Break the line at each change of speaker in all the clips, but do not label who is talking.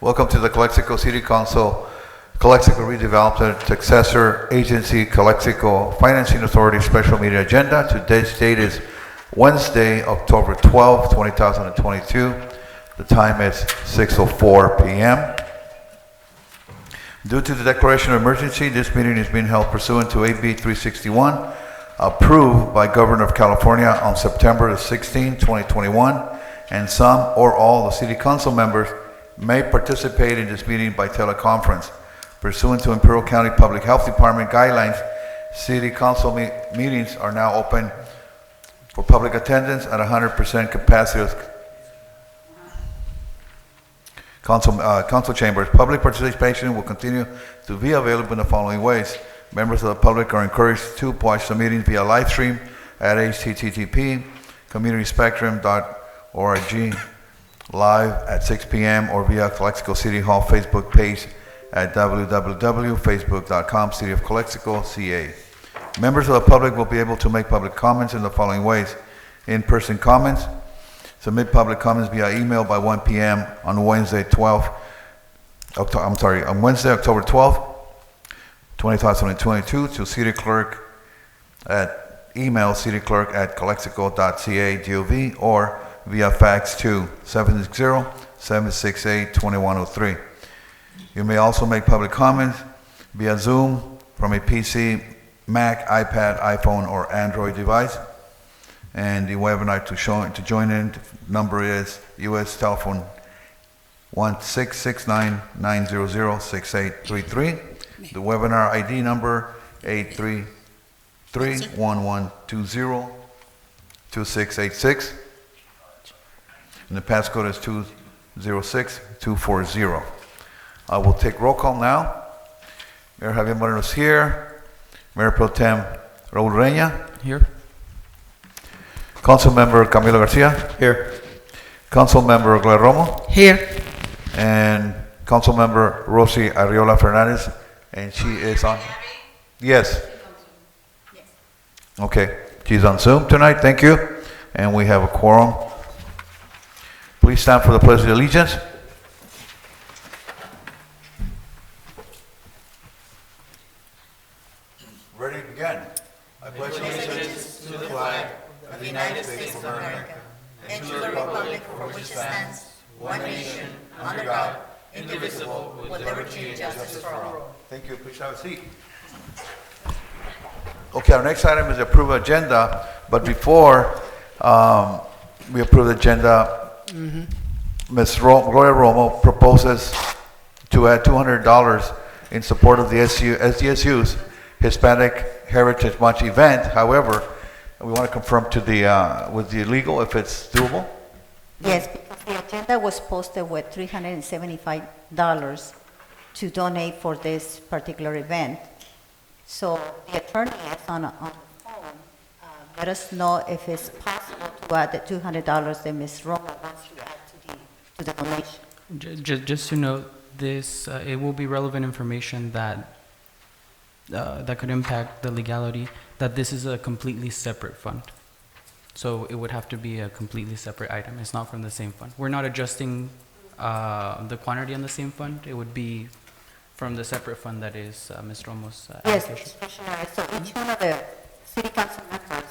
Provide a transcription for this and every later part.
Welcome to the Calexico City Council, Calexico Redevelopment Successor Agency, Calexico Financing Authority Special Meeting Agenda. Today's date is Wednesday, October 12, 2022. The time is 6:04 p.m. Due to the declaration of emergency, this meeting is being held pursuant to AB 361, approved by Governor of California on September 16, 2021, and some or all the City Council members may participate in this meeting by teleconference. Pursuant to Imperial County Public Health Department guidelines, City Council meetings are now open for public attendance at 100% capacity of council chambers. Public participation will continue to be available in the following ways. Members of the public are encouraged to watch the meeting via live stream at http://communityspectrum.org live at 6 p.m. or via Calexico City Hall Facebook page at www.facebook.com City of Calexico, CA. Members of the public will be able to make public comments in the following ways. In-person comments. Submit public comments via email by 1 p.m. on Wednesday, October 12th, 2022 to City Clerk at email cityclerk@calexico.ca.gov or via fax to 760-768-2103. You may also make public comments via Zoom from a PC, Mac, iPad, iPhone, or Android device. And the webinar to join in number is U.S. telephone 1-669-900-6833. The webinar ID number 833-1120-2686. And the passcode is 206240. I will take roll call now. Mayor Javier Moreno is here. Mayor Pro Tem Raul Reña.
Here.
Council Member Camilo Garcia.
Here.
Council Member Gloria Romo.
Here.
And Council Member Rosie Arriola Fernandez. And she is on? Yes. Okay. She's on Zoom tonight. Thank you. And we have a quorum. Please stand for the Pledge of Allegiance. Ready to begin. I pledge allegiance to the flag of the United States of America and to the republic for which it stands, one nation, under God, indivisible, with liberty and justice for all. Thank you. Please have a seat. Okay, our next item is the approve agenda, but before we approve the agenda, Ms. Gloria Romo proposes to add $200 in support of the SDSU's Hispanic Heritage Month event. However, we want to confirm to with the legal if it's doable.
Yes, because the agenda was posted with $375 to donate for this particular event. So the attorney is on the phone. Let us know if it's possible to add the $200 that Ms. Romo wants to add to the donation.
Just to note, this it will be relevant information that could impact the legality. That this is a completely separate fund, so it would have to be a completely separate item. It's not from the same fund. We're not adjusting the quantity on the same fund. It would be from the separate fund that is Ms. Romo's
Yes,
allocation.
so each one of the city council members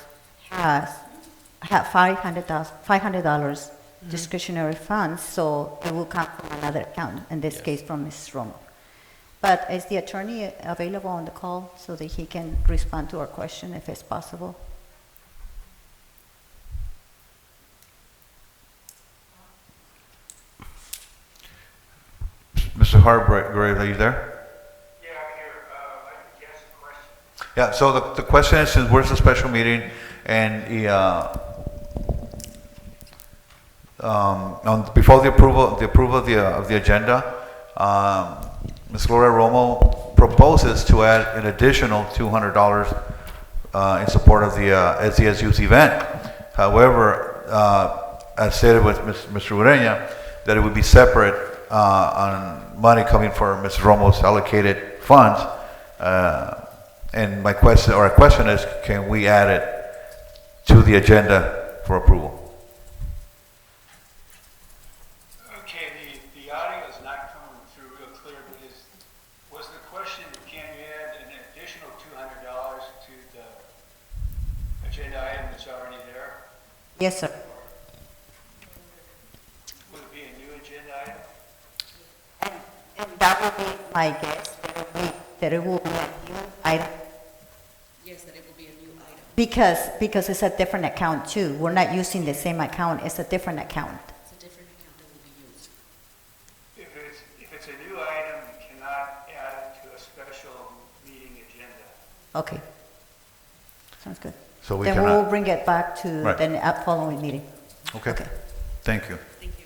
have $500 discretionary funds, so it will come from another account, in this case from Ms. Romo. But is the attorney available on the call so that he can respond to our question if it's possible?
Mr. Hargrave, are you there?
Yeah, I'm here. I can guess the question.
Yeah, so the question is, since where's the special meeting and before the approval of the agenda, Ms. Gloria Romo proposes to add an additional $200 in support of the SDSU's event. However, as stated with Mr. Ureña, that it would be separate on money coming for Ms. Romo's allocated funds. And our question is, can we add it to the agenda for approval?
Okay, the audio is not coming
Yes, sir.
Will it be a new agenda item?
And that will be my guess, that it will be a new item.
Yes, that it will be a new item.
Because it's a different account too. We're not using the same account, it's a different account.
It's a different account that will be used.
If it's a new item, you cannot add it to a special meeting agenda.
Okay. Sounds good.
So we
Then we'll
cannot,
bring it back to
Right.
the following meeting.
okay,
Okay.
thank you.
Thank you.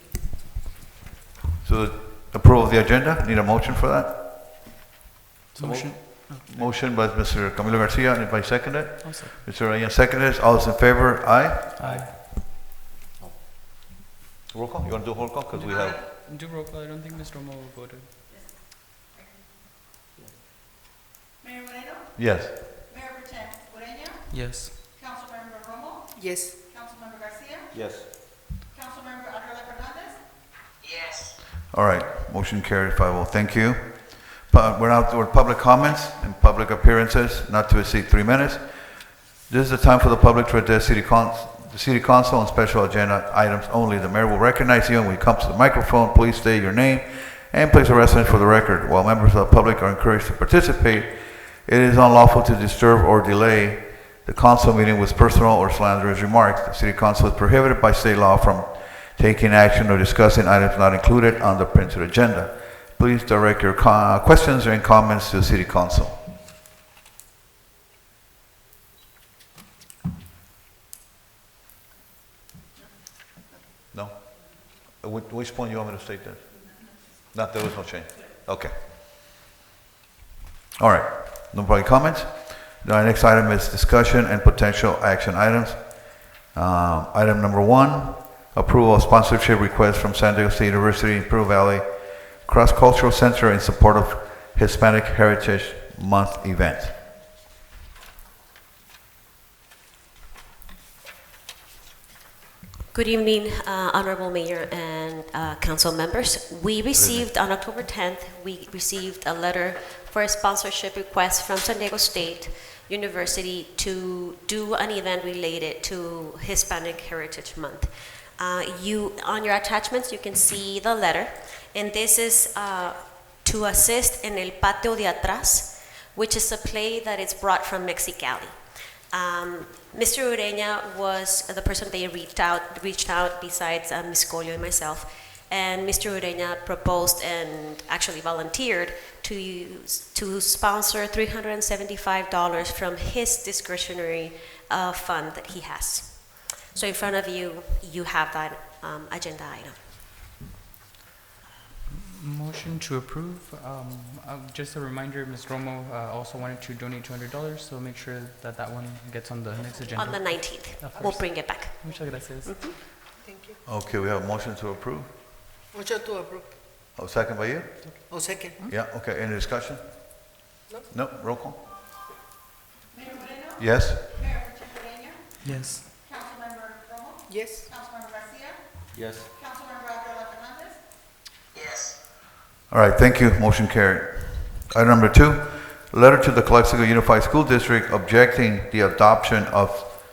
So approval of the agenda, need a motion for that?
Motion.
Motion by Mr. Camilo Garcia, anybody second it?
I'll second.
Mr. Reyes seconded, all those in favor, aye?
Aye.
Roll call, you want to do a roll call, because we have,
Do roll call. I don't think Mr. Romo voted.
Mayor Moreno,
yes.
Mayor Pro Tem Ureña,
Yes.
Councilmember Romo,
Yes.
Councilmember Garcia,
Yes.
Councilmember Adela Fernandez,
Yes.
All right, motion carried 5-0, thank you. We're now toward public comments and public appearances, not to exceed 3 minutes. This is the time for the public to address the city council on special agenda items only. The mayor will recognize you, and when you come to the microphone, please state your name and place of residence for the record. While members of the public are encouraged to participate, it is unlawful to disturb or delay the council meeting with personal or slanderous remarks. The city council is prohibited by state law from taking action or discussing items not included on the printed agenda. Please direct your questions and comments to the city council. No? Which point you want me to state that? Not, there was no change. Okay. All right. Nobody comments? The next item is discussion and potential action items. Item number 1, approval of sponsorship request from San Diego State University in Pearl Valley Cross Cultural Center in support of Hispanic Heritage Month event.
Good evening, Honorable Mayor and council members. We received, on October 10th, we received a letter for a sponsorship request from San Diego State University to do an event related to Hispanic Heritage Month. On your attachments, you can see the letter, and this is to assist in El Patio de Atrás, which is a play that is brought from Mexicali. Mr. Ureña was the person they reached out besides Ms. Colio and myself, and Mr. Ureña proposed and actually volunteered to sponsor $375 from his discretionary fund that he has. So in front of you, you have that agenda item.
Motion to approve. Just a reminder, Ms. Romo also wanted to donate $200, so make sure that that one gets on the next agenda.
On the 19th,
Of
we'll
course.
bring it back.
Muchas gracias.
Thank you.
Okay, we have a motion to approve.
Motion to approve.
Oh, second by you?
Oh, second.
Yeah, okay, any discussion?
No.
No, roll call?
Mayor Moreno,
Yes?
Mayor Pro Tem Ureña,
Yes.
Councilmember Romo,
Yes.
Councilmember Garcia,
Yes.
Councilmember Adela Fernandez,
Yes.
All right, thank you, motion carried. Item number 2, letter to the Calexico Unified School District objecting the adoption of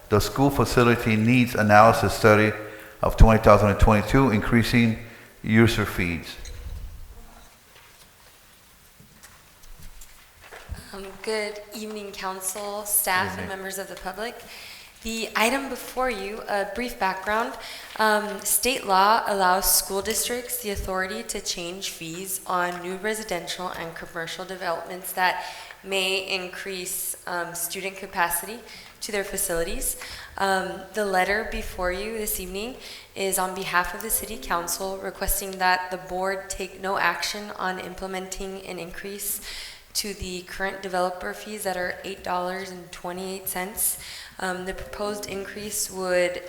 the school facility needs analysis study of 2022, increasing user fees.
Good evening, council, staff,
Evening.
and members of the public. The item before you, a brief background. State law allows school districts the authority to change fees on new residential and commercial developments that may increase student capacity to their facilities. The letter before you this evening is on behalf of the City Council requesting that the board take no action on implementing an increase to the current developer fees that are $8.28. The proposed increase would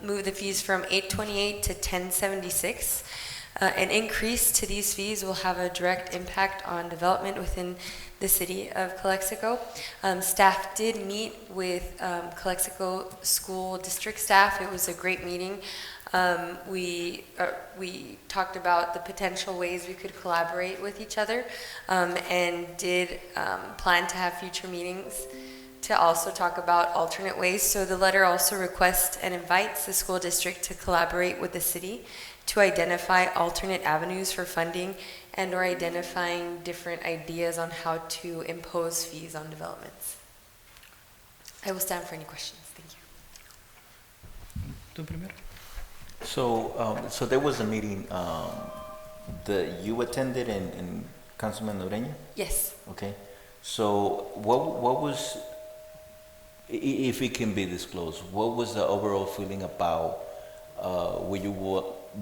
move the fees from $8.28 to $10.76. An increase to these fees will have a direct impact on development within the city of Calexico. Staff did meet with Calexico School District staff. It was a great meeting. We talked about the potential ways we could collaborate with each other and did plan to have future meetings to also talk about alternate ways. So the letter also requests and invites the school district to collaborate with the city to identify alternate avenues for funding and or identifying different ideas on how to impose fees on developments. I will stand for any questions. Thank you.
Tú primero.
So there was a meeting that you attended and Councilman Ureña?
Yes.
Okay. So what was, if it can be disclosed, what was the overall feeling about when you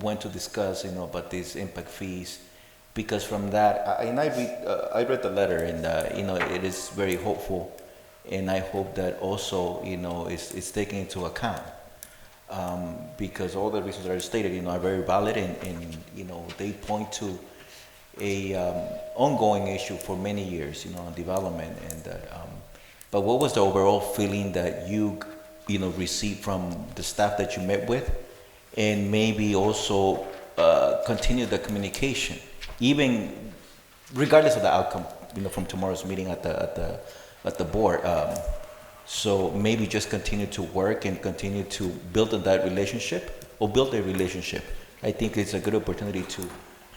went to discuss, about these impact fees? Because from that, I read the letter, and it is very hopeful, and I hope that also it's taken into account, because all the reasons that are stated are very valid, and they point to a ongoing issue for many years, on development, and that. But what was the overall feeling that you received from the staff that you met with, and maybe also continue the communication, even regardless of the outcome, from tomorrow's meeting at the board. So maybe just continue to work and continue to build on that relationship, or build a relationship. I think it's a good opportunity to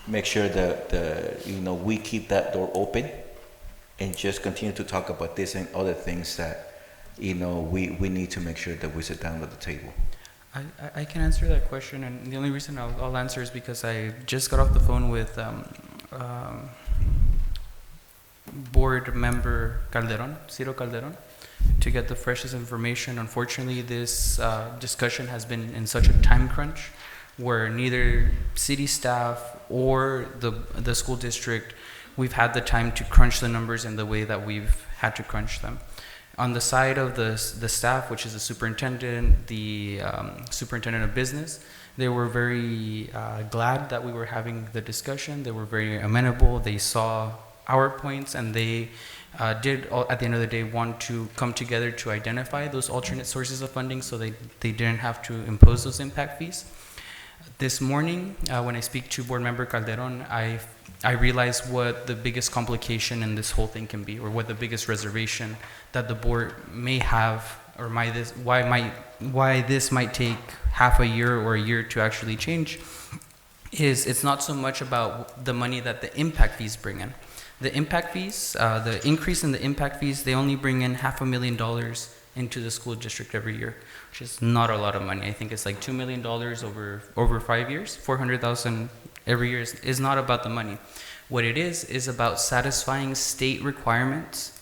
make sure that we keep that door open, and just continue to talk about this and other things that we need to make sure that we sit down at the table.
I can answer that question, and the only reason I'll answer is because I just got off the phone with board member Ciro Calderon, to get the freshest information. Unfortunately, this discussion has been in such a time crunch where neither city staff or the school district, we've had the time to crunch the numbers in the way that we've had to crunch them. On the side of the staff, which is the superintendent, the superintendent of business, they were very glad that we were having the discussion. They were very amenable. They saw our points, and they did, at the end of the day, want to come together to identify those alternate sources of funding, so they didn't have to impose those impact fees. This morning, when I speak to board member Calderon, I realized what the biggest complication in this whole thing can be, or what the biggest reservation that the board may have, or why this might take half a year or a year to actually change, is it's not so much about the money that the impact fees bring in. The impact fees, the increase in the impact fees, they only bring in $500,000 into the school district every year, which is not a lot of money. I think it's like $2 million over 5 years. $400,000 every year is not about the money. What it is about satisfying state requirements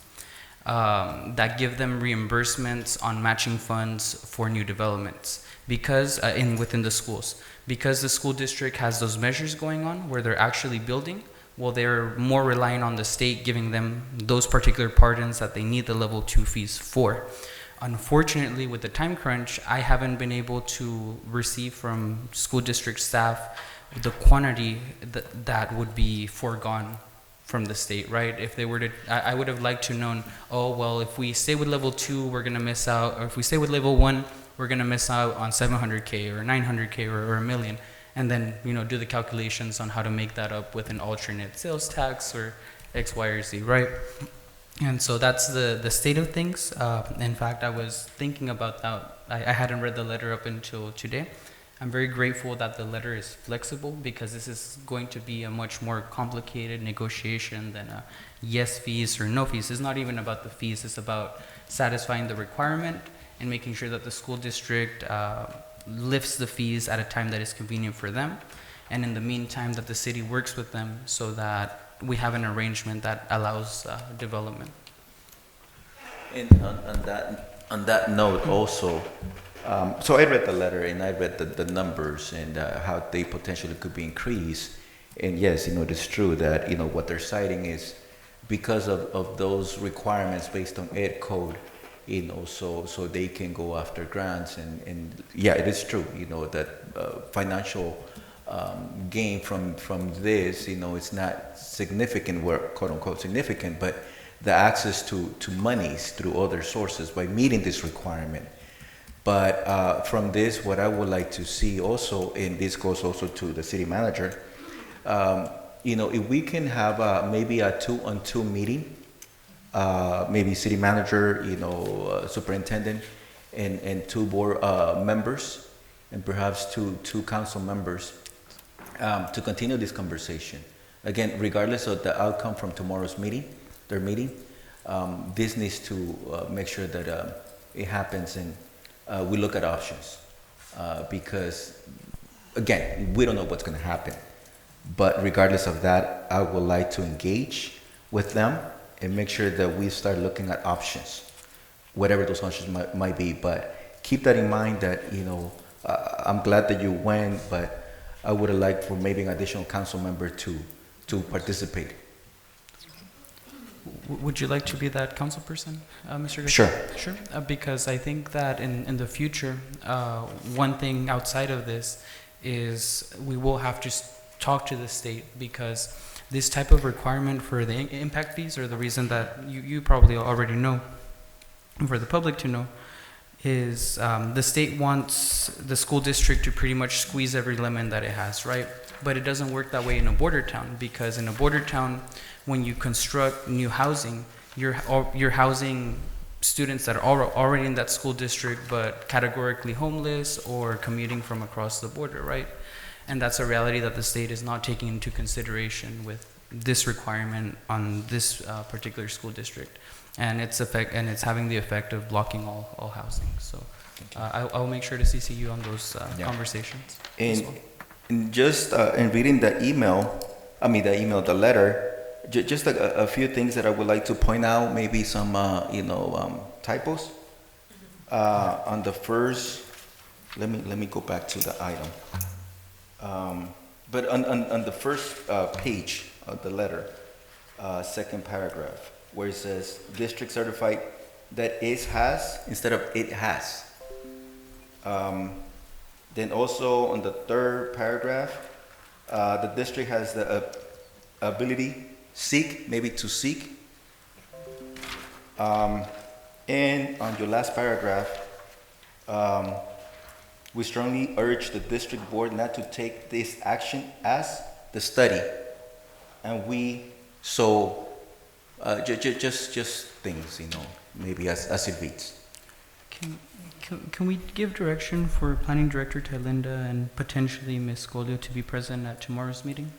that give them reimbursements on matching funds for new developments, because within the schools. Because the school district has those measures going on where they're actually building, well, they're more reliant on the state giving them those particular pardons that they need the level 2 fees for. Unfortunately, with the time crunch, I haven't been able to receive from school district staff the quantity that would be foregone from the state, right? If they were to, I would have liked to known, oh, well, if we stay with level 2, we're gonna miss out, or if we stay with level 1, we're gonna miss out on 700K or 900K or $1 million. And then, do the calculations on how to make that up with an alternate sales tax or X, Y, or Z, right? And so that's the state of things. In fact, I was thinking about that. I hadn't read the letter up until today. I'm very grateful that the letter is flexible, because this is going to be a much more complicated negotiation than a yes fees or no fees. It's not even about the fees. It's about satisfying the requirement and making sure that the school district lifts the fees at a time that is convenient for them, and in the meantime that the city works with them so that we have an arrangement that allows development.
And on that note also, so I read the letter, and I read the numbers and how they potentially could be increased, and yes, it is true that what they're citing is because of those requirements based on ed code, so they can go after grants, and yeah, it is true, that financial gain from this, it's not significant, quote unquote significant, but the access to monies through other sources by meeting this requirement. But from this, what I would like to see also, and this goes also to the city manager, if we can have maybe a 2-on-2 meeting maybe city manager, superintendent, and two board members, and perhaps two council members, to continue this conversation. Again, regardless of the outcome from tomorrow's meeting, their meeting, this needs to make sure that it happens, and we look at options, because again, we don't know what's going to happen. But regardless of that, I would like to engage with them and make sure that we start looking at options, whatever those options might be. But keep that in mind that, I'm glad that you went, but I would have liked for maybe an additional council member to participate.
Would you like to be that council person, Mr. Garcia?
Sure.
Sure. Because I think that in the future, one thing outside of this is we will have to talk to the state, because this type of requirement for the impact fees, or the reason that you probably already know, for the public to know, is the state wants the school district to pretty much squeeze every lemon that it has, right? But it doesn't work that way in a border town, because in a border town, when you construct new housing, you're housing students that are already in that school district but categorically homeless or commuting from across the border, right? And that's a reality that the state is not taking into consideration with this requirement on this particular school district, and it's having the effect of blocking all housing. So I'll make sure to CC you on those conversations.
And just in reading the letter, just a few things that I would like to point out, maybe some typos. On the first, let me go back to the item. But on the first page of the letter, second paragraph, where it says district certified, that is has instead of it has. Then also on the third paragraph, the district has the ability to seek. And on your last paragraph, we strongly urge the district board not to take this action as the study. And just things, maybe as it reads.
Can we give direction for Planning Director Tylinda and potentially Ms. Golio to be present at tomorrow's meeting?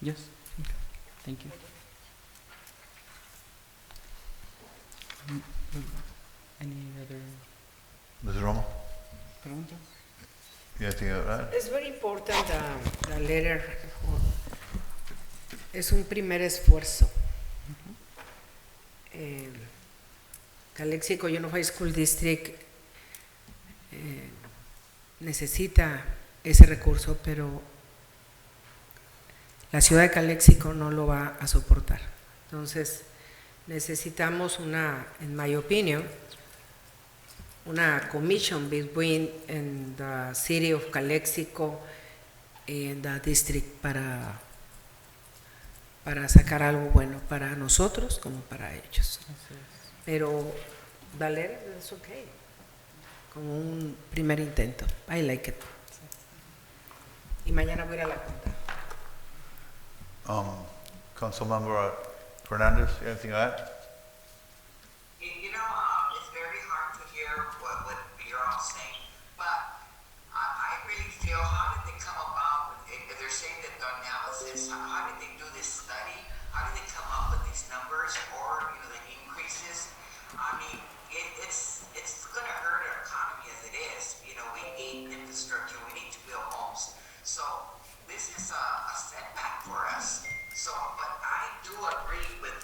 Yes? Okay. Thank you. Any other
Ms. Romo,
preguntas?
you have anything to add?
Es very important la letter. Es un primer esfuerzo. Calexico Unified School District necesita ese recurso, pero la ciudad de Calexico no lo va a soportar. Entonces, necesitamos in my opinion, una commission between the city of Calexico and the district para sacar algo bueno para nosotros como para ellos. Pero Valera, es okay. Como un primer intento. I like it. Y mañana voy a ir a la junta.
Councilmember Fernandez, you have anything to add?
It's very hard to hear what you're all saying, but I really feel, how did they come about, if they're saying that the analysis, how did they do this study? How did they come up with these numbers or, the increases? I mean, it's going to hurt our economy as it is. We need infrastructure, we need to build homes. So this is a setback for us. So, but I do agree with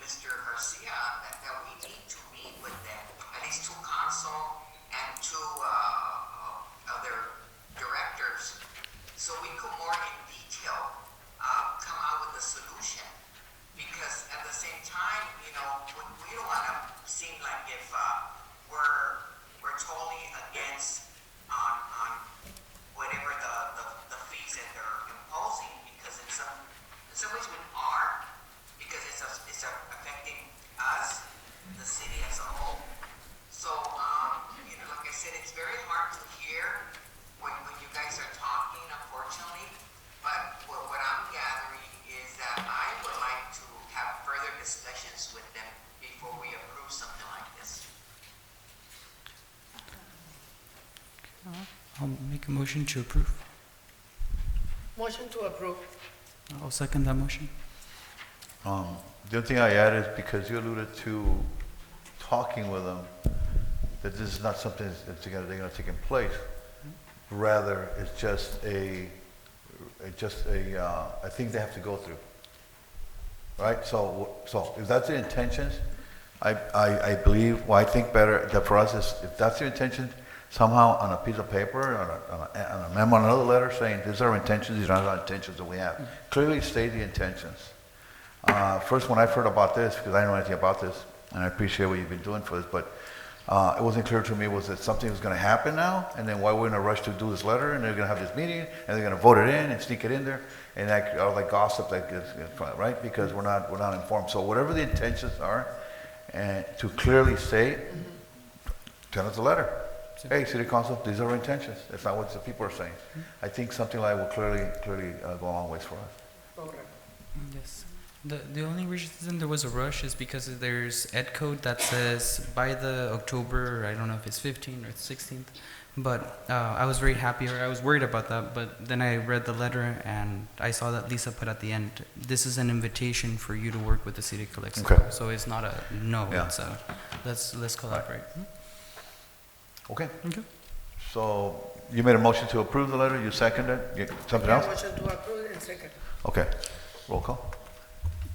Mr. Garcia that we need to meet with them, at least two council and two other directors, so we could more in detail come out with a solution. Because at the same time, we don't want to seem like if we're totally against on whatever the fees that they're imposing, because in some ways we are, because it's affecting us, the city as a whole. So, like I said, it's very hard to hear when you guys are talking, unfortunately. But what I'm gathering is that I would like to have further discussion
I'll make a motion to approve.
Motion to approve.
I'll second that motion.
The only thing I add is because you alluded to talking with them, that this is not something that's they're gonna take in place. Rather, it's just a thing they have to go through. Right? So if that's the intentions, I believe, well, I think better that for us is, if that's the intention, somehow on a piece of paper, on a memo, on another letter saying, these are our intentions, these are not our intentions that we have. Clearly state the intentions. First, when I heard about this, because I didn't know anything about this, and I appreciate what you've been doing for this, but it wasn't clear to me, was that something was going to happen now, and then why we're in a rush to do this letter, and they're going to have this meeting, and they're going to vote it in and sneak it in there, and that, all that gossip, that gets, right? Because we're not informed. So whatever the intentions are, and to clearly state, send us a letter. Hey, City Council, these are our intentions. That's not what the people are saying. I think something like that will clearly go a long ways for us.
Yes. The only reason there was a rush is because there's ed code that says by the October, I don't know if it's 15th or 16th, but I was very happy, or I was worried about that, but then I read the letter and I saw that Lisa put at the end, this is an invitation for you to work with the City of Calexico.
Okay.
So it's not a no,
Yeah.
it's a, let's call that right.
Okay.
Okay.
So you made a motion to approve the letter, you seconded it? Something else?
Motion to approve and second.
Okay. Roll call.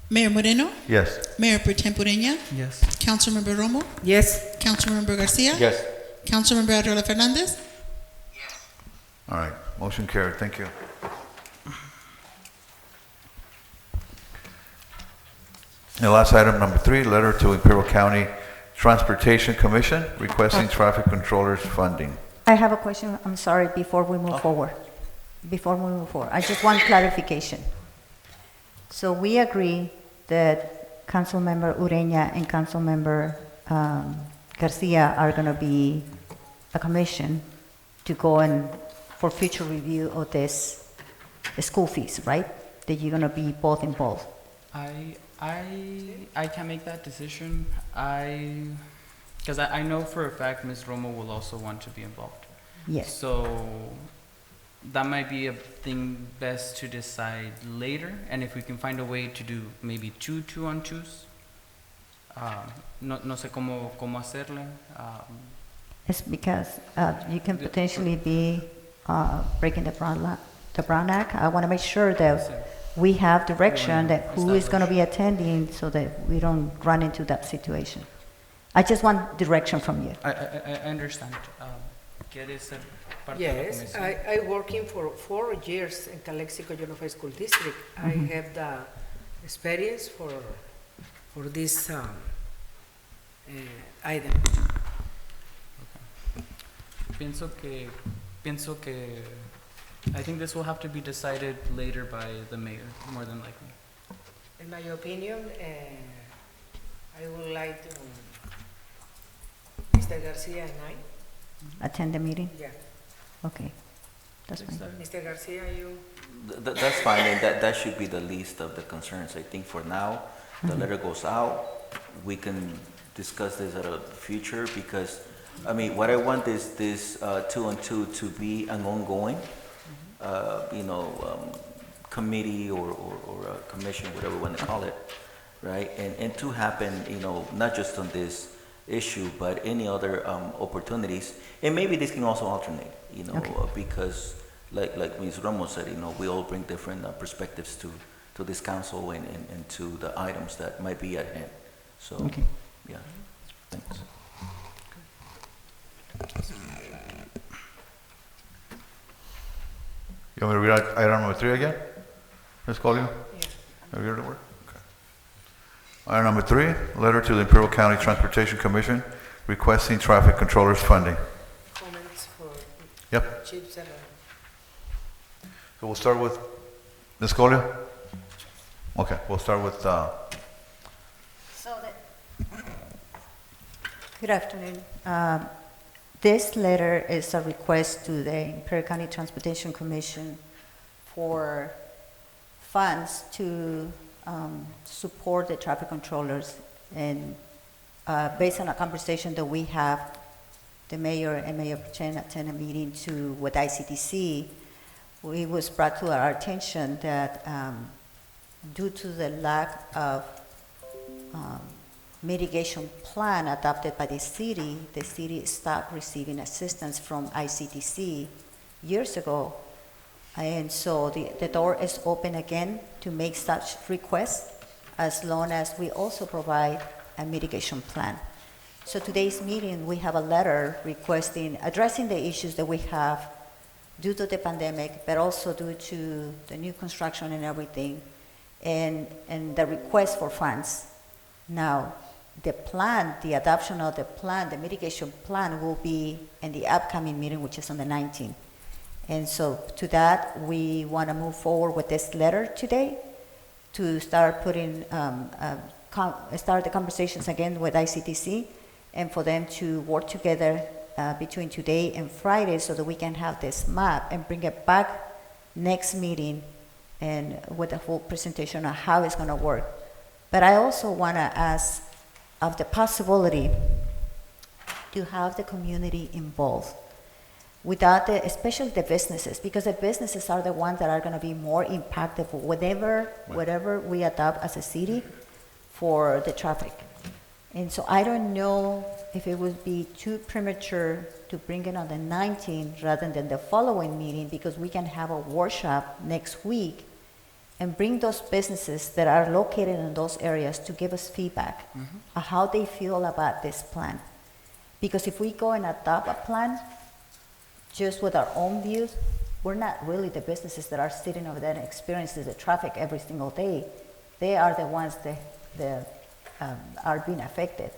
Mayor Moreno,
Yes.
Mayor Pro Tem Ureña,
Yes.
Councilmember Romo,
Yes.
Councilmember Garcia,
Yes.
Councilmember Arreola Fernandez.
Yes.
All right. Motion carried. Thank you. And last item, number 3, letter to Imperial County Transportation Commission requesting traffic controllers funding.
I have a question, I'm sorry, before we move forward. Before we move forward, I just want clarification. So we agree that Councilmember Ureña and Councilmember Garcia are going to be a commission to go and for future review of this school fees, right? That you're going to be both involved.
I can't make that decision. Because I know for a fact Ms. Romo will also want to be involved.
Yes.
So that might be a thing best to decide later, and if we can find a way to do maybe two-on-twos, no sé cómo hacerle.
It's because you can potentially be breaking the Brown Act. I want to make sure that we have direction that who is going to be attending so that we don't run into that situation. I just want direction from you.
I understand. ¿Quieres ser parte de la
Yes,
comisión?
I working for 4 years in Calexico Unified School District. I have the experience for this item.
Pienso que I think this will have to be decided later by the mayor, more than likely.
In my opinion, I would like to, Mr. Garcia and I,
Attend the meeting?
yeah.
Okay, that's fine.
Mr. Garcia, you,
That's fine, and that should be the least of the concerns. I think for now, the letter goes out, we can discuss this at a future, because, I mean, what I want is this 2-on-2 to be an ongoing, committee or a commission, whatever you want to call it, right? And to happen, not just on this issue, but any other opportunities. And maybe this can also alternate,
Okay.
because like Ms. Ramos said, we all bring different perspectives to this council and to the items that might be at hand. So,
Okay.
yeah, thanks.
You want me to read item number 3 again? Ms. Collier?
yeah.
Have you heard the word? Okay. Item number 3, letter to the Imperial County Transportation Commission requesting traffic controllers funding.
Comments for
Yep.
Chief Serrano.
So we'll start with Ms. Collier? Okay, we'll start with,
Good afternoon. This letter is a request to the Imperial County Transportation Commission for funds to support the traffic controllers. And based on a conversation that we have the mayor and Mayor Chen attend a meeting with ICTC, it was brought to our attention that due to the lack of mitigation plan adopted by the city stopped receiving assistance from ICTC years ago. And so the door is open again to make such requests as long as we also provide a mitigation plan. So today's meeting, we have a letter addressing the issues that we have due to the pandemic, but also due to the new construction and everything, and the request for funds. Now, the plan, the adoption of the plan, the mitigation plan will be in the upcoming meeting, which is on the 19th. And so to that, we want to move forward with this letter today to start start the conversations again with ICTC and for them to work together between today and Friday so that we can have this map and bring it back next meeting and with a full presentation on how it's going to work. But I also want to ask of the possibility to have the community involved without especially the businesses, because the businesses are the ones that are going to be more impacted for whatever we adopt as a city for the traffic. And so I don't know if it would be too premature to bring it on the 19th rather than the following meeting, because we can have a workshop next week and bring those businesses that are located in those areas to give us feedback on how they feel about this plan. Because if we go and adopt a plan just with our own views, we're not really the businesses that are sitting over there and experiencing the traffic every single day. They are the ones that are being affected.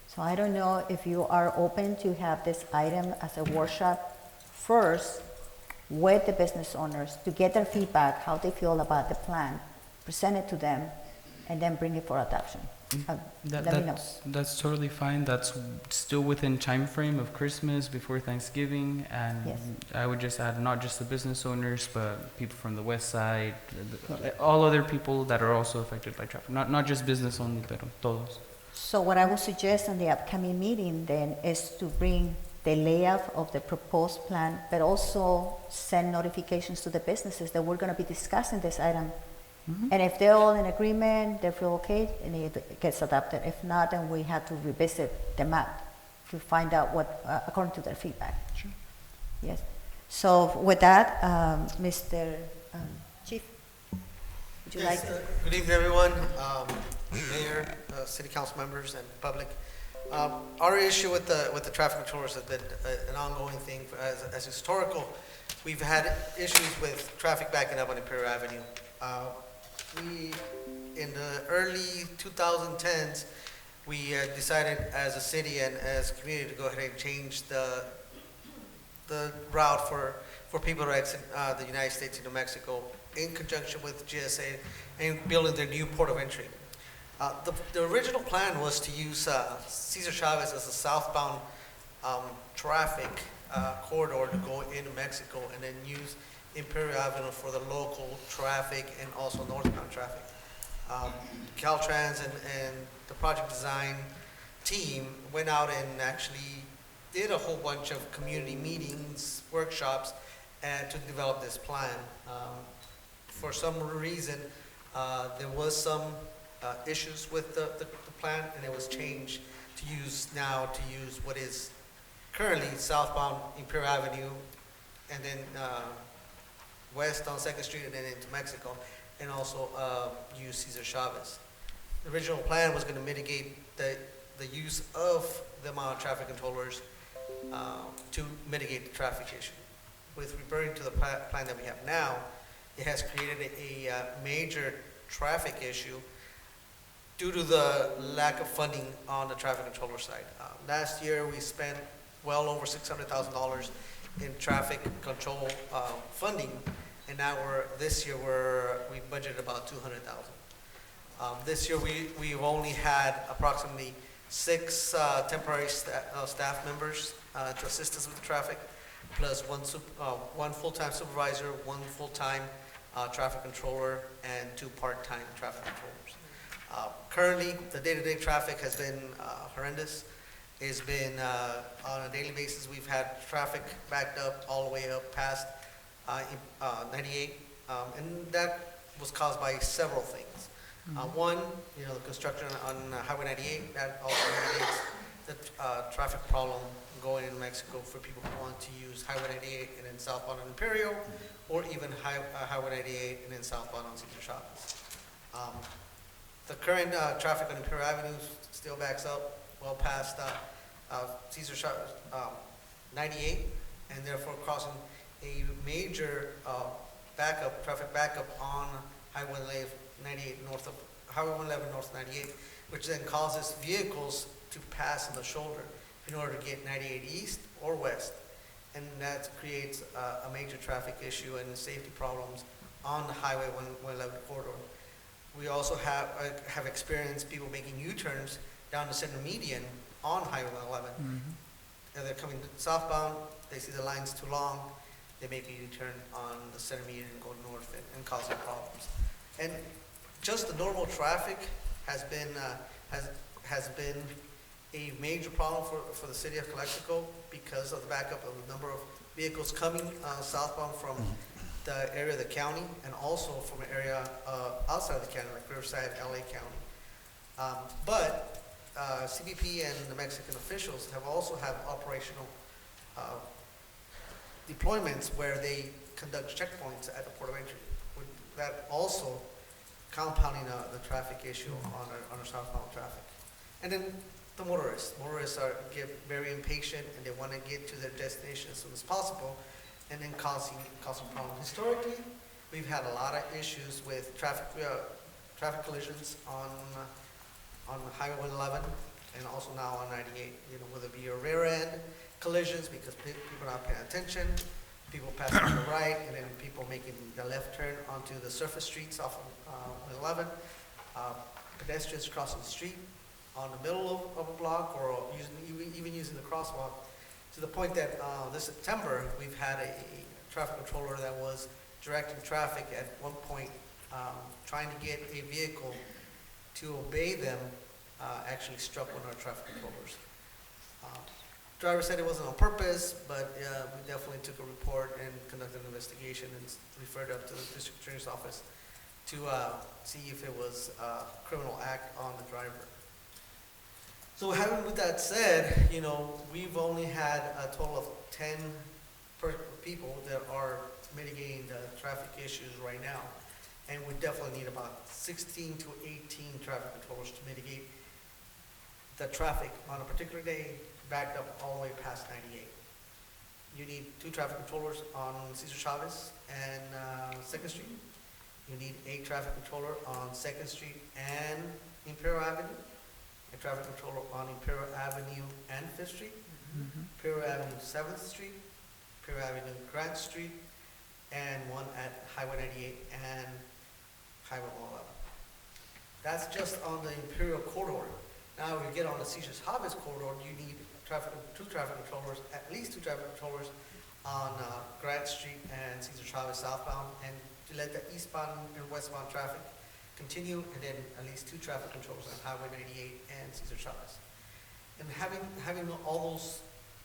So I don't know if you are open to have this item as a workshop first with the business owners to get their feedback, how they feel about the plan, present it to them, and then bring it for adoption. Let me know.
That's totally fine. That's still within time frame of Christmas before Thanksgiving, and
Yes.
I would just add not just the business owners, but people from the west side, all other people that are also affected by traffic. Not just business only, but todos.
So what I would suggest in the upcoming meeting then is to bring the layout of the proposed plan, but also send notifications to the businesses that we're going to be discussing this item. And if they're all in agreement, they feel okay, and it gets adopted. If not, then we have to revisit the map to find out what, according to their feedback.
Sure.
Yes. So with that, Mr. Chief, would you like to?
Good evening, everyone. Mayor, city council members, and public. Our issue with the traffic controllers has been an ongoing thing as historical. We've had issues with traffic backing up on Imperial Avenue. We, in the early 2010s, we decided as a city and as a community to go ahead and change the route for people to exit the United States into Mexico in conjunction with GSA and building their new port of entry. The original plan was to use Cesar Chavez as a southbound traffic corridor to go into Mexico and then use Imperial Avenue for the local traffic and also northbound traffic. Caltrans and the project design team went out and actually did a whole bunch of community meetings, workshops, and to develop this plan. For some reason, there was some issues with the plan, and it was changed to use what is currently southbound Imperial Avenue, and then west on 2nd Street and then into Mexico, and also use Cesar Chavez. The original plan was going to mitigate the use of the amount of traffic controllers to mitigate the traffic issue. With referring to the plan that we have now, it has created a major traffic issue due to the lack of funding on the traffic controller side. Last year, we spent well over $600,000 in traffic control funding, and now this year we budgeted about $200,000. This year we've only had approximately 6 temporary staff members to assist us with the traffic, plus one full-time supervisor, 1 full-time traffic controller, and 2 part-time traffic controllers. Currently, the day-to-day traffic has been horrendous. has been, on a daily basis, we've had traffic backed up all the way up past 98, and that was caused by several things. One, the construction on Highway 98, that also mitigates the traffic problem going into Mexico for people who want to use Highway 98 and then southbound on Imperial, or even Highway 98 and then southbound on Cesar Chavez. The current traffic on Imperial Avenue still backs up well past Cesar Chavez 98, and therefore causing a major traffic backup on Highway 98 north of Highway 111 north of 98, which then causes vehicles to pass on the shoulder in order to get 98 east or west, and that creates a major traffic issue and safety problems on the Highway 111 corridor. We also have experienced people making U-turns down the center median on Highway 111. They're coming southbound, they see the line's too long, they make a U-turn on the center median and go north and causing problems. And just the normal traffic has been a major problem for the city of Calexico because of the backup of the number of vehicles coming southbound from the area of the county and also from an area outside of the county, like Riverside, LA County. But CBP and the Mexican officials have also have operational deployments where they conduct checkpoints at the port of entry. With that also compounding the traffic issue on our southbound traffic. And then the motorists get very impatient and they want to get to their destination as soon as possible, and then causing problems. Historically, we've had a lot of issues with traffic collisions on Highway 111 and also now on 98. Whether it be your rear end collisions because people are not paying attention, people passing to the right, and then people making the left turn onto the surface streets off of 111, pedestrians crossing the street on the middle of a block or even using the crosswalk, to the point that this September we've had a traffic controller that was directing traffic at one point, trying to get a vehicle to obey them, actually struck one of our traffic controllers. Driver said it wasn't on purpose, but we definitely took a report and conducted an investigation and referred up to the district attorney's office to see if it was a criminal act on the driver. So having with that said, we've only had a total of 10 people that are mitigating the traffic issues right now. And we definitely need about 16 to 18 traffic controllers to mitigate the traffic on a particular day backed up all the way past 98. You need 2 traffic controllers on Cesar Chavez and 2nd Street. You need 8 traffic controller on 2nd Street and Imperial Avenue. A traffic controller on Imperial Avenue and 5th Street, Imperial Avenue 7th Street, Imperial Avenue Grant Street, and one at Highway 98 and Highway 111. That's just on the Imperial corridor. Now, if you get on the Cesar Chavez corridor, you need 2 traffic controllers, at least 2 traffic controllers on Grant Street and Cesar Chavez southbound, and to let the eastbound and westbound traffic continue, and then at least 2 traffic controllers on Highway 98 and Cesar Chavez. And having all those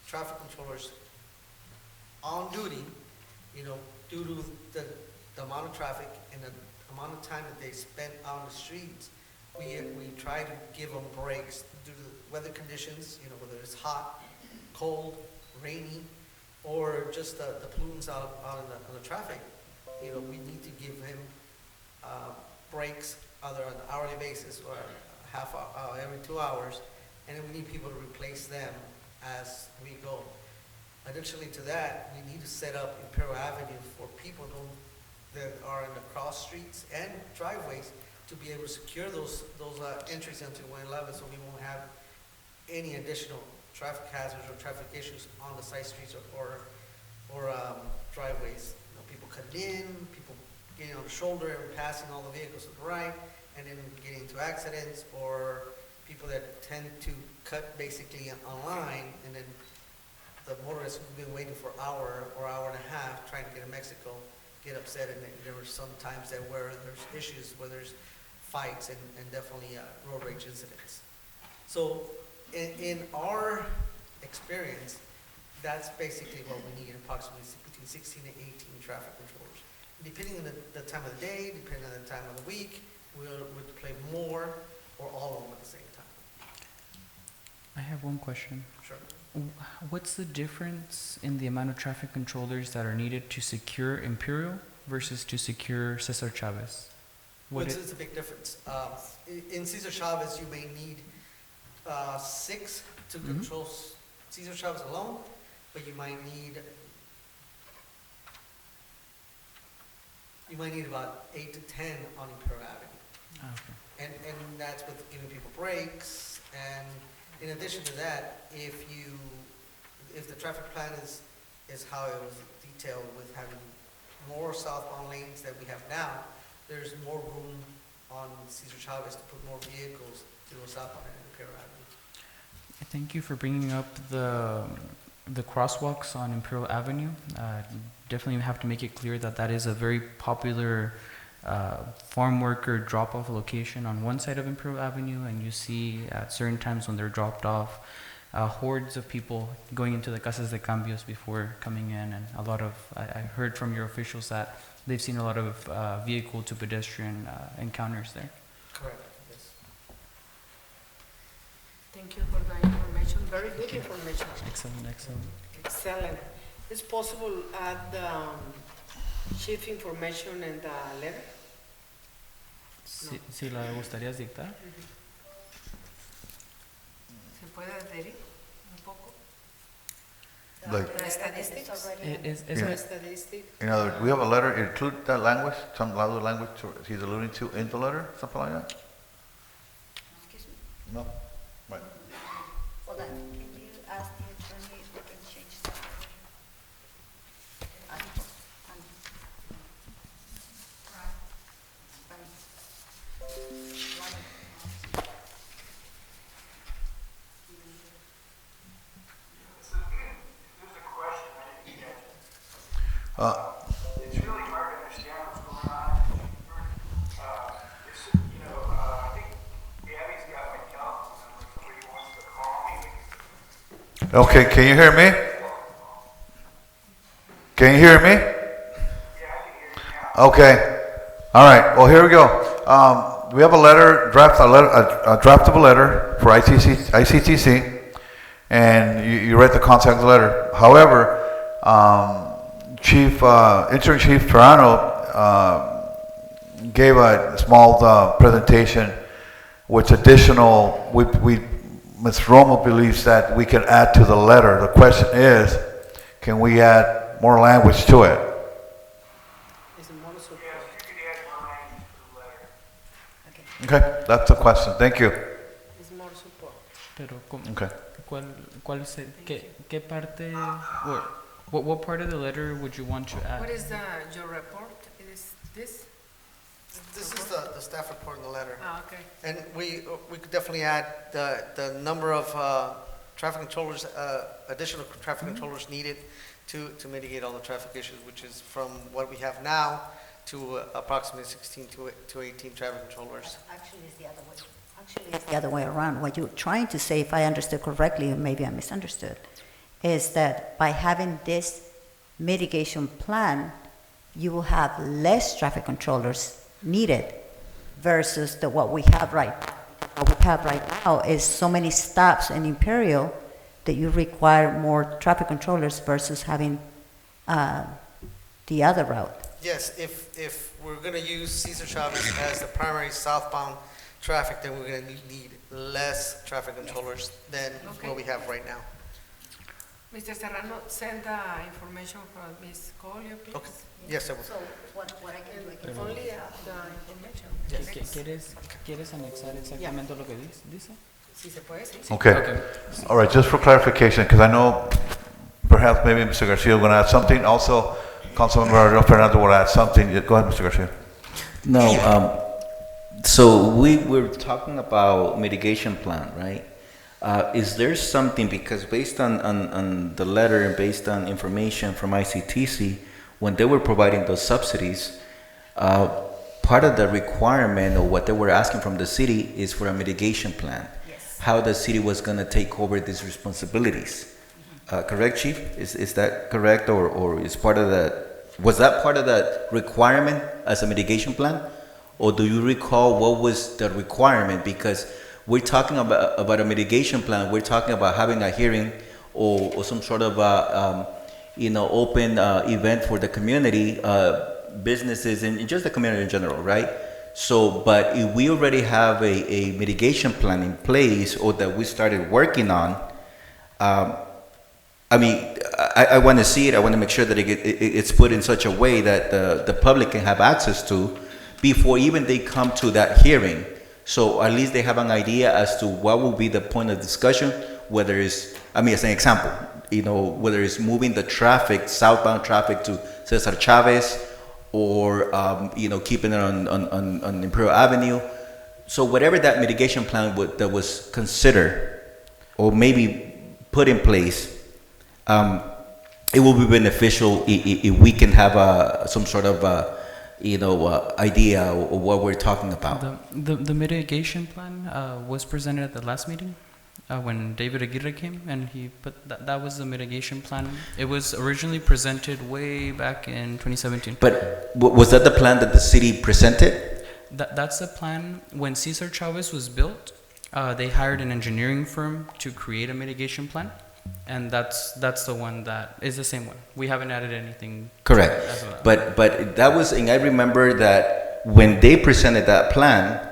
traffic controllers on duty, due to the amount of traffic and the amount of time that they spend on the streets, we try to give them breaks due to the weather conditions, whether it's hot, cold, rainy, or just the pollutants out on the traffic. We need to give him breaks either on an hourly basis or half hour, every 2 hours, and then we need people to replace them as we go. Additionally to that, we need to set up Imperial Avenue for people that are in the cross streets and driveways to be able to secure those entries into 111, so we won't have any additional traffic hazards or traffic issues on the side streets or driveways. People cutting in, people getting on the shoulder and passing all the vehicles to the right, and then getting into accidents, or people that tend to cut basically on line, and then the motorists who've been waiting for an hour or hour and a half trying to get to Mexico get upset, and there were some times where there's issues, where there's fights and definitely road rage incidents. So in our experience, that's basically what we need, approximately between 16 to 18 traffic controllers. Depending on the time of the day, depending on the time of the week, we'll play more or all of them at the same time.
I have one question.
Sure.
What's the difference in the amount of traffic controllers that are needed to secure Imperial versus to secure Cesar Chavez?
It's a big difference. In Cesar Chavez, you may need 6 to control Cesar Chavez alone, but you might need about 8 to 10 on Imperial Avenue.
Okay.
And that's with giving people breaks. And in addition to that, if the traffic plan is how it was detailed with having more southbound lanes that we have now, there's more room on Cesar Chavez to put more vehicles to go southbound and Imperial Avenue.
Thank you for bringing up the crosswalks on Imperial Avenue. Definitely have to make it clear that that is a very popular farm worker drop-off location on one side of Imperial Avenue, and you see at certain times when they're dropped off, hordes of people going into the casas de cambios before coming in, and a lot of, I heard from your officials that they've seen a lot of vehicle to pedestrian encounters there.
Correct, yes.
Thank you for the information, very good information.
Excellent, excellent.
Excellent. Is possible add the chief information in the letter?
Si la gustarías dictar.
¿Se puede adherir un poco?
Like,
The statistics?
Es
Yeah.
The statistics?
in other words, we have a letter, include that language, some other language he's alluding to in the letter, something like that?
Excuse me.
No? Right.
Hold on, can you ask the attorney if we can change that?
There's a question I didn't get. It's really hard to understand what's going on. I think Gabby's got my telephone number, if somebody wants to call me.
Okay, can you hear me? Can you hear me?
Yeah, I can hear you now.
Okay. All right. Well, here we go. We have a letter, a draft of a letter for ICTC, and you read the content of the letter. However, Intern Chief Ferrano gave a small presentation, which additional, Ms. Romo believes that we can add to the letter. The question is, can we add more language to it?
Is it more support?
Yes, you could add more language to the letter.
Okay, that's the question. Thank you.
Is more support?
Pero,
Okay.
¿qué parte, what part of the letter would you want to add?
What is your report? Is this?
This is the staff report in the letter.
Ah, okay.
And we could definitely add the number of traffic controllers, additional traffic controllers needed to mitigate all the traffic issues, which is from what we have now to approximately 16 to 18 traffic controllers.
Actually, it's the other way. Actually, it's the other way around. What you're trying to say, if I understood correctly, or maybe I misunderstood, is that by having this mitigation plan, you will have less traffic controllers needed versus what we have right now. What we have right now is so many stops in Imperial that you require more traffic controllers versus having the other route.
Yes, if we're going to use Cesar Chavez as the primary southbound traffic, then we're going to need less traffic controllers than what we have right now.
Mr. Serrano, send the information from Ms. Collier, please.
Okay. Yes, I will.
So what I can do, I can...
Only the information.
¿Quieres anexar exactamente lo que dice?
Si se puede, sí.
Okay. All right, just for clarification, because I know perhaps maybe Mr. Garcia will add something. Also, Councilmember Fernando will add something. Go ahead, Mr. Garcia.
No, so we were talking about mitigation plan, right? Is there something, because based on the letter and based on information from ICTC, when they were providing those subsidies, part of the requirement or what they were asking from the city is for a mitigation plan.
Yes.
how the city was gonna take over these responsibilities. Correct, Chief? Is that correct, or is part of was that part of the requirement as a mitigation plan? Or do you recall what was the requirement? Because we're talking about a mitigation plan, we're talking about having a hearing or some sort of open event for the community, businesses, and just the community in general, right? So, but if we already have a mitigation plan in place or that we started working on, I mean, I want to see it. I want to make sure that it's put in such a way that the public can have access to before even they come to that hearing. So at least they have an idea as to what will be the point of discussion, whether it's, I mean, as an example, whether it's moving the traffic, southbound traffic to Cesar Chavez, or, keeping it on Imperial Avenue. So whatever that mitigation plan that was considered or maybe put in place, it will be beneficial if we can have some sort of idea of what we're talking about.
The mitigation plan was presented at the last meeting when David Aguirre came, and he put that was the mitigation plan. It was originally presented way back in 2017.
But was that the plan that the city presented?
That's the plan. When Cesar Chavez was built, they hired an engineering firm to create a mitigation plan. And that's the one that is the same one. We haven't added anything.
Correct.
As well.
But that was, and I remember that when they presented that plan,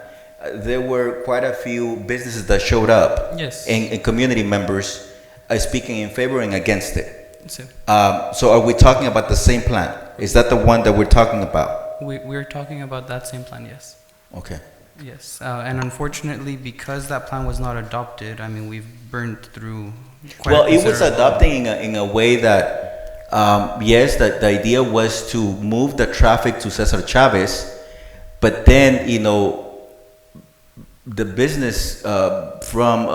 there were quite a few businesses that showed up.
Yes.
And community members speaking in favor and against it.
So
are we talking about the same plan? Is that the one that we're talking about?
We're talking about that same plan, yes.
Okay.
Yes, and unfortunately, because that plan was not adopted, I mean, we've burned through quite
Well,
a
it was
considerable
adopting in a way that, yes, that the idea was to move the traffic to Cesar Chavez, but then, the business from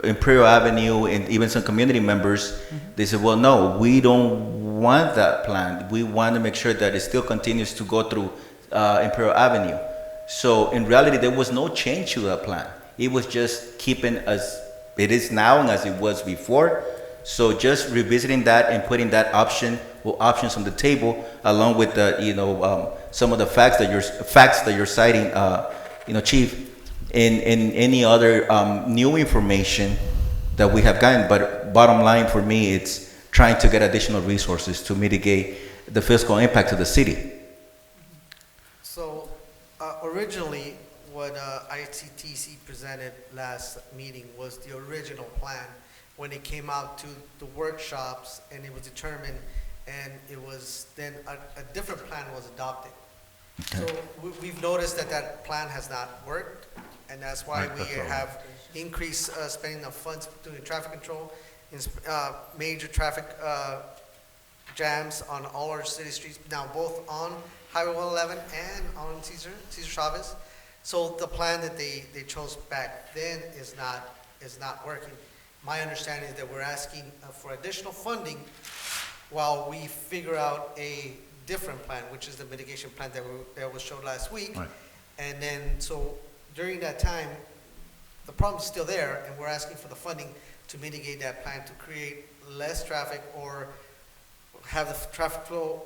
Imperial Avenue and even some community members, they said, well, no, we don't want that plan. We want to make sure that it still continues to go through Imperial Avenue. So in reality, there was no change to that plan. It was just keeping as it is now and as it was before. So just revisiting that and putting that option or options on the table, along with the some of the facts that you're citing, Chief, and any other new information that we have gotten. But bottom line for me, it's trying to get additional resources to mitigate the fiscal impact to the city.
So originally, what ICTC presented last meeting was the original plan when it came out to the workshops and it was determined, and it was then a different plan was adopted.
Okay.
So we've noticed that plan has not worked, and that's why we have increased spending of funds doing traffic control, major traffic jams on all our city streets, now both on Highway 111 and on Cesar Chavez. So the plan that they chose back then is not working. My understanding is that we're asking for additional funding while we figure out a different plan, which is the mitigation plan that was showed last week.
Right.
And then, so during that time, the problem's still there, and we're asking for the funding to mitigate that plan, to create less traffic or have the traffic flow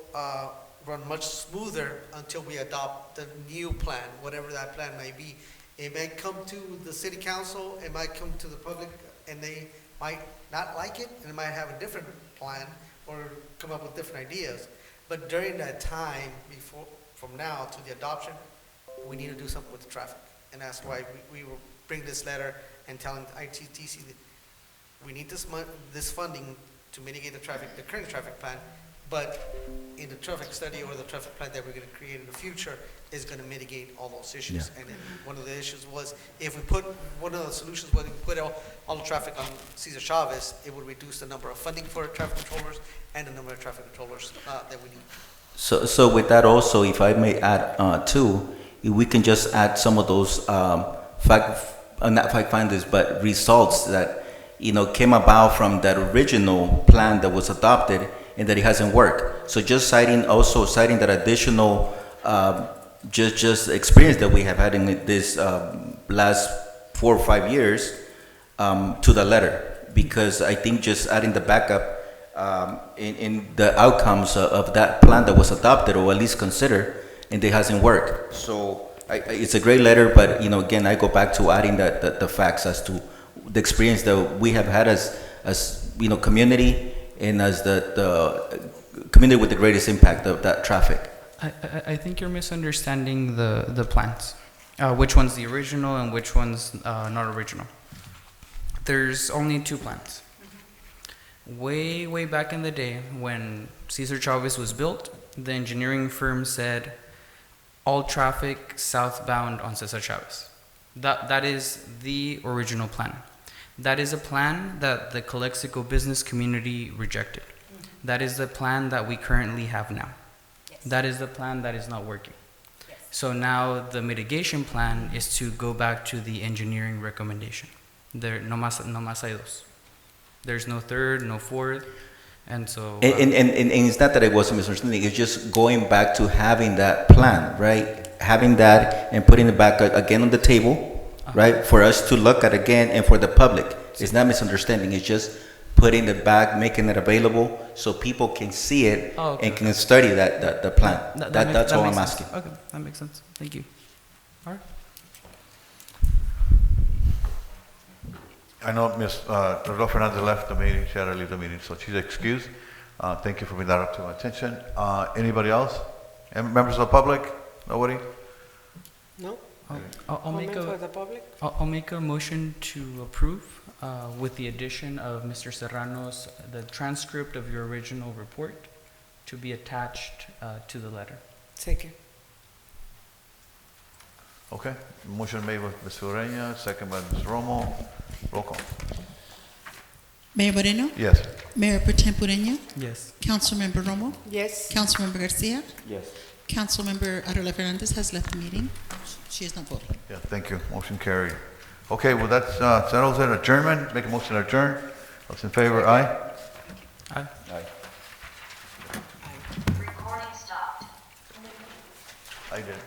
run much smoother until we adopt the new plan, whatever that plan may be. It may come to the city council, it might come to the public, and they might not like it, and it might have a different plan or come up with different ideas. But during that time, from now to the adoption, we need to do something with the traffic. And that's why we will bring this letter and telling ITTC that we need this funding to mitigate the current traffic plan, but in the traffic study or the traffic plan that we're going to create in the future is going to mitigate all those issues.
Yeah.
And then one of the issues was, if we put, one of the solutions was we put all the traffic on Cesar Chavez, it would reduce the number of funding for traffic controllers and the number of traffic controllers that we need.
So with that also, if I may add too, if we can just add some of those not fact findings, but results that came about from that original plan that was adopted and that it hasn't worked. So just citing that additional just experience that we have had in this last 4 or 5 years, to the letter, because I think just adding the backup in the outcomes of that plan that was adopted or at least considered, and it hasn't worked. So it's a great letter, but again, I go back to adding the facts as to the experience that we have had as community and as the community with the greatest impact of that traffic.
I think you're misunderstanding the plans. Which one's the original and which one's not original. There's only two plans. Way back in the day when Cesar Chavez was built, the engineering firm said all traffic southbound on Cesar Chavez. That is the original plan. That is a plan that the Calexico business community rejected. That is the plan that we currently have now.
Yes.
That is the plan that is not working.
Yes.
So now the mitigation plan is to go back to the engineering recommendation. There no más hay dos. There's no third, no fourth, and so.
And it's not that it was a misunderstanding. It's just going back to having that plan, right? Having that and putting it back again on the table, right? For us to look at again and for the public. It's not misunderstanding. It's just putting it back, making it available so people can see it and can study the plan. That's all I'm asking.
Okay, that makes sense. Thank you. All right.
I know Ms. Rosa Fernandez left the meeting, she had to leave the meeting, so she's excused. Thank you for bringing that up to my attention. Anybody else? Any members of the public? Nobody?
No?
I'll make
Comment for
a
the public?
I'll make a motion to approve with the addition of Mr. Serrano's the transcript of your original report to be attached to the letter.
Second.
Okay, motion made by Ms. Ureña, second by Ms. Romo. Roll call.
Mayor Moreno?
Yes.
Mayor Pro Tem Ureña?
Yes.
Councilmember Romo?
Yes.
Councilmember Garcia?
Yes.
Councilmember Arreola Fernandez has left the meeting. She is not voting.
Yeah, thank you. Motion carried. Okay, well, that settles it. Adjournment. Make a motion to adjourn. Those in favor, aye?
Aye.
Aye.
Recording stopped.
I did.